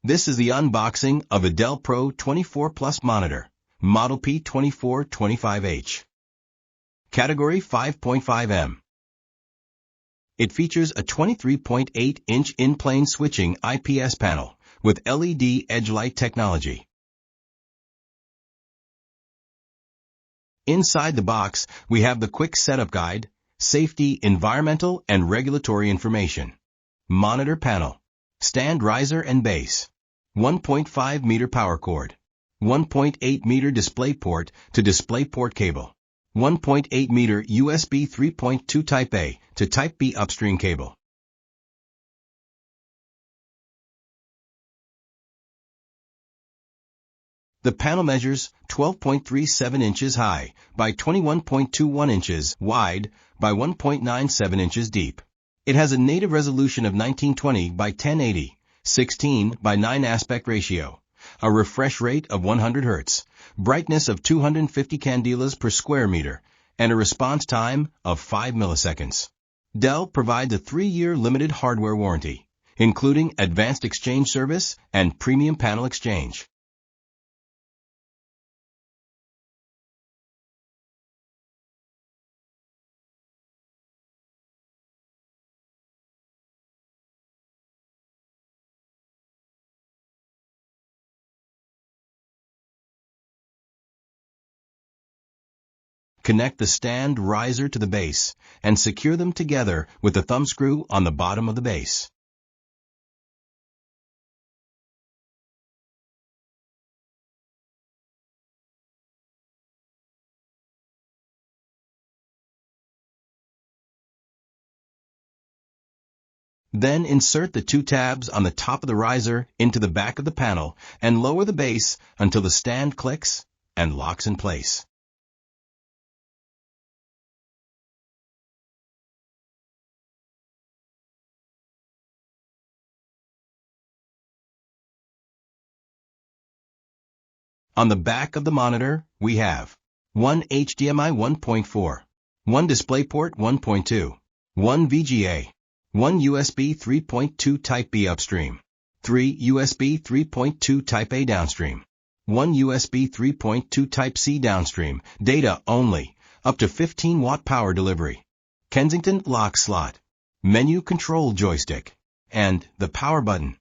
This is the unboxing of a Dell Pro 24 Plus monitor, model P2425H. Category 5.5M. It features a 23.8-inch in-plane switching IPS panel with LED edge light technology. Inside the box, we have the quick setup guide, safety, environmental, and regulatory information. Monitor panel. Stand riser and base. 1.5 meter power cord. 1.8 meter DisplayPort to DisplayPort cable. 1.8 meter USB 3.2 Type A to Type B upstream cable. The panel measures 12.37 inches high by 21.21 inches wide by 1.97 inches deep. It has a native resolution of 1920 by 1080, 16 by 9 aspect ratio, a refresh rate of 100 Hz, brightness of 250 candelas per square meter, and a response time of 5 milliseconds. Dell provides a 3-year limited hardware warranty, including advanced exchange service and premium panel exchange. Connect the stand riser to the base and secure them together with the thumb screw on the bottom of the base. Then insert the 2 tabs on the top of the riser into the back of the panel and lower the base until the stand clicks and locks in place. On the back of the monitor, we have 1 HDMI 1.4, 1 DisplayPort 1.2, 1 VGA, 1 USB 3.2 Type B upstream, 3 USB 3.2 Type A downstream, 1 USB 3.2 Type C downstream, data only, up to 15-watt power delivery, Kensington lock slot, menu control joystick, and the power button.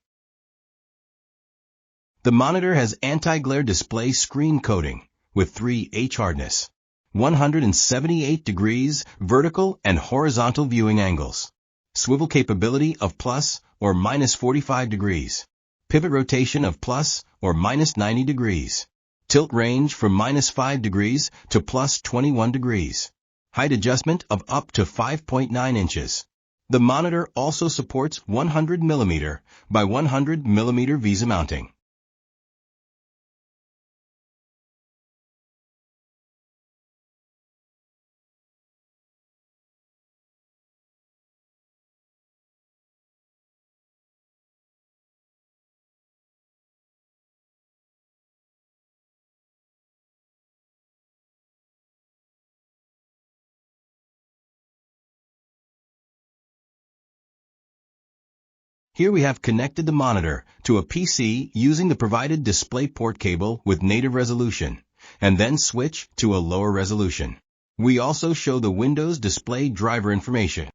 The monitor has anti-glare display screen coating with 3H hardness, 178 degrees vertical and horizontal viewing angles, swivel capability of plus or minus 45 degrees, pivot rotation of plus or minus 90 degrees, tilt range from minus 5 degrees to plus 21 degrees, height adjustment of up to 5.9 inches. The monitor also supports 100 mm by 100 mm VESA mounting. Here we have connected the monitor to a PC using the provided DisplayPort cable with native resolution, and then switch to a lower resolution. We also show the Windows display driver information.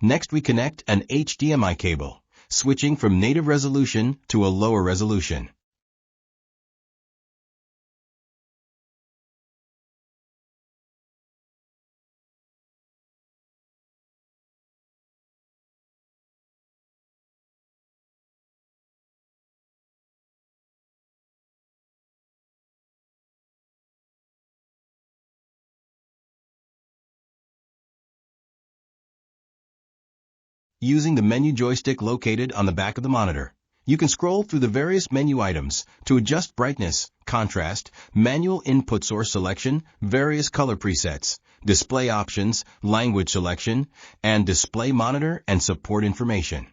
Next, we connect an HDMI cable, switching from native resolution to a lower resolution. Using the menu joystick located on the back of the monitor, you can scroll through the various menu items to adjust brightness, contrast, manual input source selection, various color presets, display options, language selection, and display monitor and support information.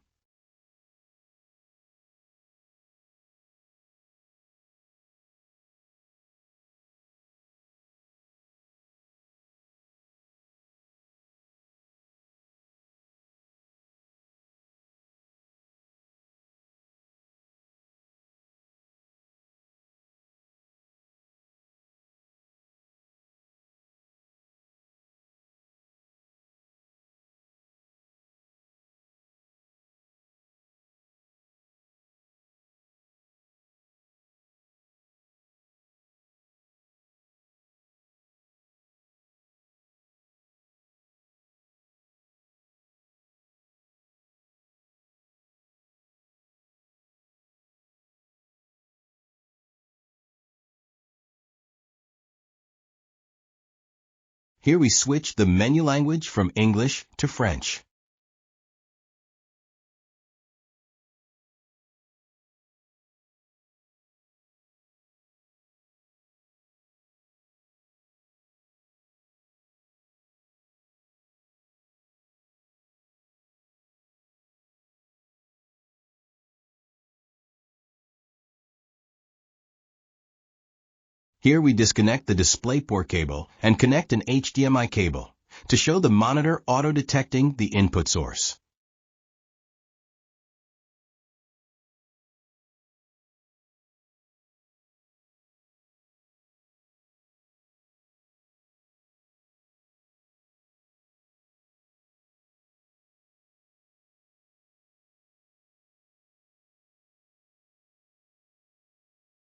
Here we switch the menu language from English to French. Here we disconnect the DisplayPort cable and connect an HDMI cable to show the monitor auto-detecting the input source.